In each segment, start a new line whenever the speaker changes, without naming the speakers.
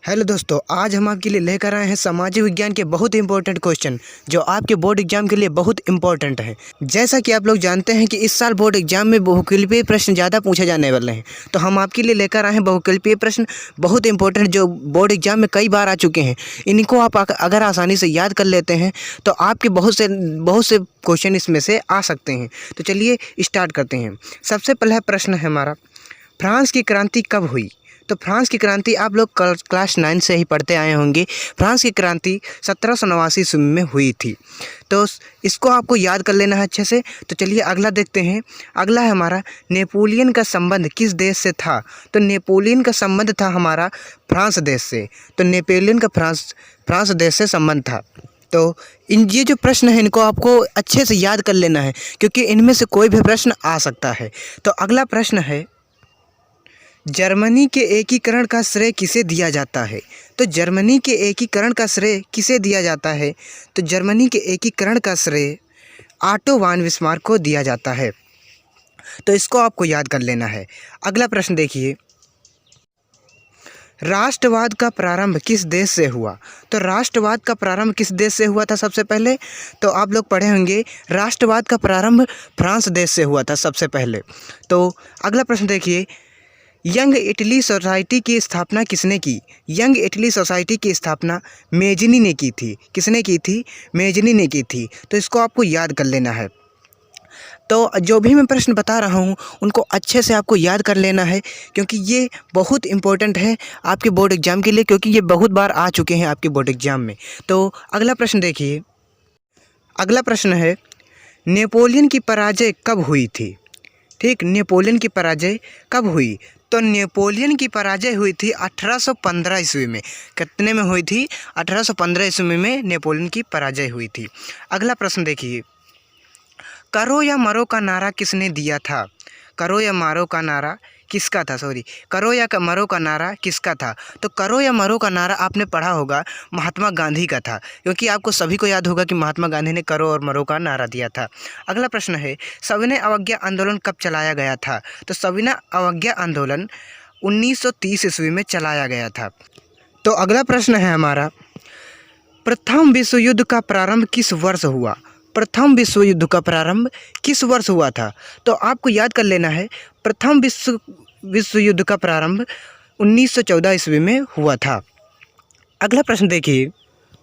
Hello दोस्तों, आज हम आपके लिए लेकर आए हैं सामाजिक विज्ञान के बहुत इंपॉर्टेंट क्वेश्चन जो आपके बोर्ड एग्जाम के लिए बहुत इंपॉर्टेंट है। जैसा कि आप लोग जानते हैं कि इस साल बोर्ड एग्जाम में बहुकल्पीय प्रश्न ज़्यादा पूछे जाने वाले हैं, तो हम आपके लिए लेकर आए हैं बहुकल्पीय प्रश्न बहुत इंपॉर्टेंट जो बोर्ड एग्जाम में कई बार आ चुके हैं। इनको आप अगर आसानी से याद कर लेते हैं तो आपके बहुत से क्वेश्चन इसमें से आ सकते हैं। तो चलिए स्टार्ट करते हैं। सबसे पहला प्रश्न है हमारा, फ्रांस की क्रांति कब हुई? तो फ्रांस की क्रांति आप लोग क्लास 9 से ही पढ़ते आए होंगे। फ्रांस की क्रांति 1789 ईस्वी में हुई थी। तो इसको आपको याद कर लेना है अच्छे से। तो चलिए अगला देखते हैं। अगला है हमारा, नेपोलियन का संबंध किस देश से था? तो नेपोलियन का संबंध था हमारा फ्रांस देश से। तो नेपोलियन का फ्रांस देश से संबंध था। तो ये जो प्रश्न है इनको आपको अच्छे से याद कर लेना है क्योंकि इनमें से कोई भी प्रश्न आ सकता है। तो अगला प्रश्न है, जर्मनी के एकीकरण का श्रेय किसे दिया जाता है? तो जर्मनी के एकीकरण का श्रेय किसे दिया जाता है? तो जर्मनी के एकीकरण का श्रेय ऑटो वॉन बिस्मार्क को दिया जाता है। तो इसको आपको याद कर लेना है। अगला प्रश्न देखिए, राष्ट्रवाद का प्रारंभ किस देश से हुआ? तो राष्ट्रवाद का प्रारंभ किस देश से हुआ था सबसे पहले? तो आप लोग पढ़े होंगे राष्ट्रवाद का प्रारंभ फ्रांस देश से हुआ था सबसे पहले। तो अगला प्रश्न देखिए, यंग इटली सोसाइटी की स्थापना किसने की? यंग इटली सोसाइटी की स्थापना मेजनी ने की थी। किसने की थी? मेजनी ने की थी। तो इसको आपको याद कर लेना है। तो जो भी मैं प्रश्न बता रहा हूँ उनको अच्छे से आपको याद कर लेना है क्योंकि ये बहुत इम्पोर्टेंट है आपके बोर्ड एग्ज़ाम के लिए, क्योंकि ये बहुत बार आ चुके हैं आपके बोर्ड एग्ज़ाम में। तो अगला प्रश्न देखिए। अगला प्रश्न है, नेपोलियन की पराजय कब हुई थी? ठीक, नेपोलियन की पराजय कब हुई? तो नेपोलियन की पराजय हुई थी 1815 ईस्वी में। कितने में हुई थी? 1815 ईस्वी में नेपोलियन की पराजय हुई थी। अगला प्रश्न देखिए, करो या मरो का नारा किसने दिया था? करो या मारो का नारा किसका था? करो या मरो का नारा किसका था? तो करो या मरो का नारा आपने पढ़ा होगा महात्मा गांधी का था, क्योंकि आपको सभी को याद होगा कि महात्मा गांधी ने करो और मरो का नारा दिया था। अगला प्रश्न है, सविनय अवज्ञा आंदोलन कब चलाया गया था? तो सविनय अवज्ञा आंदोलन 1930 ईस्वी में चलाया गया था। तो अगला प्रश्न है हमारा, प्रथम विश्व युद्ध का प्रारंभ किस वर्ष हुआ? प्रथम विश्व युद्ध का प्रारंभ किस वर्ष हुआ था? तो आपको याद कर लेना है, प्रथम विश्व युद्ध का प्रारंभ 1914 ईस्वी में हुआ था। अगला प्रश्न देखिए,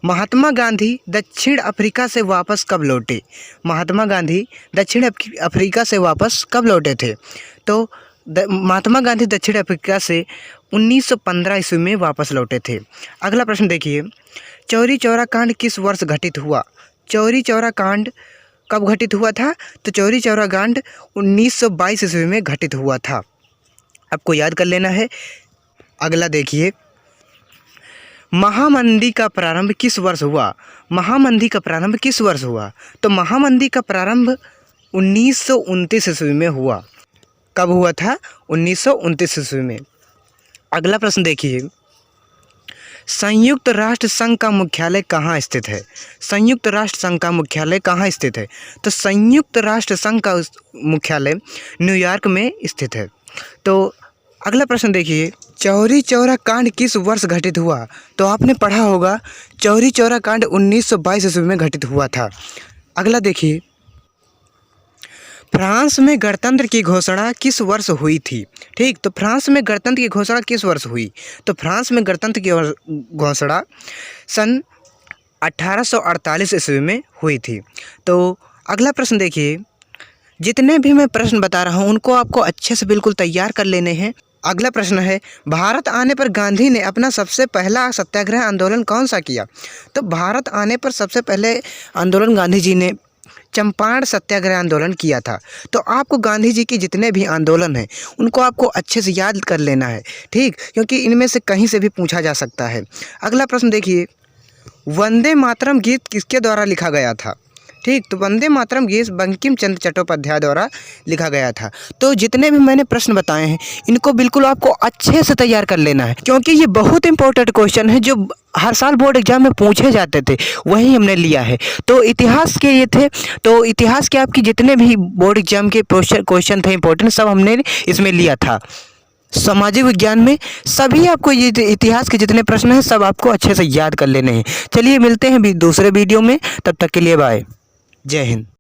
महात्मा गांधी दक्षिण अफ्रीका से वापस कब लौटे? महात्मा गांधी दक्षिण अफ्रीका से वापस कब लौटे थे? तो महात्मा गांधी दक्षिण अफ्रीका से 1915 ईस्वी में वापस लौटे थे। अगला प्रश्न देखिए, चौरी चौरा कांड किस वर्ष घटित हुआ? चौरी चौरा कांड कब घटित हुआ था? तो चौरी चौरा कांड 1922 ईस्वी में घटित हुआ था। आपको याद कर लेना है। अगला देखिए, महामंदी का प्रारंभ किस वर्ष हुआ? महामंदी का प्रारंभ किस वर्ष हुआ? तो महामंदी का प्रारंभ 1929 ईस्वी में हुआ। कब हुआ था? 1929 ईस्वी में। अगला प्रश्न देखिए, संयुक्त राष्ट्र संघ का मुख्यालय कहाँ स्थित है? संयुक्त राष्ट्र संघ का मुख्यालय कहाँ स्थित है? तो संयुक्त राष्ट्र संघ का मुख्यालय न्यूयॉर्क में स्थित है। तो अगला प्रश्न देखिए, चौरी चौरा कांड किस वर्ष घटित हुआ? तो आपने पढ़ा होगा चौरी चौरा कांड 1922 ईस्वी में घटित हुआ था। अगला देखिए, फ्रांस में गणतंत्र की घोषणा किस वर्ष हुई थी? ठीक, तो फ्रांस में गणतंत्र की घोषणा किस वर्ष हुई? तो फ्रांस में गणतंत्र की घोषणा सन 1848 ईस्वी में हुई थी। तो अगला प्रश्न देखिए, जितने भी मैं प्रश्न बता रहा हूँ उनको आपको अच्छे से बिल्कुल तैयार कर लेने हैं। अगला प्रश्न है, भारत आने पर गांधी ने अपना सबसे पहला सत्याग्रह आंदोलन कौन सा किया? तो भारत आने पर सबसे पहले आंदोलन गांधी जी ने चंपारण सत्याग्रह आंदोलन किया था। तो आपको गांधी जी के जितने भी आंदोलन हैं उनको आपको अच्छे से याद कर लेना है, ठीक, क्योंकि इनमें से कहीं से भी पूछा जा सकता है। अगला प्रश्न देखिए, वंदे मातरम गीत किसके द्वारा लिखा गया था? ठीक, तो वंदे मातरम गीत बंकिम चंद्र चट्टोपाध्याय द्वारा लिखा गया था। तो जितने भी मैंने प्रश्न बताए हैं इनको बिल्कुल आपको अच्छे से तैयार कर लेना है क्योंकि ये बहुत इंपॉर्टेंट क्वेश्चन है जो हर साल बोर्ड एग्जाम में पूछे जाते थे, वही हमने लिया है। तो इतिहास के ये थे, तो इतिहास के आपकी जितने भी बोर्ड एग्जाम के क्वेश्चन थे इंपॉर्टेंट सब हमने इसमें लिया था। सामाजिक विज्ञान में सभी आपको ये इतिहास के जितने प्रश्न हैं सब आपको अच्छे से याद कर लेने हैं। चलिए मिलते हैं भी दूसरे वीडियो में, तब तक के लिए बाय। जय हिंद।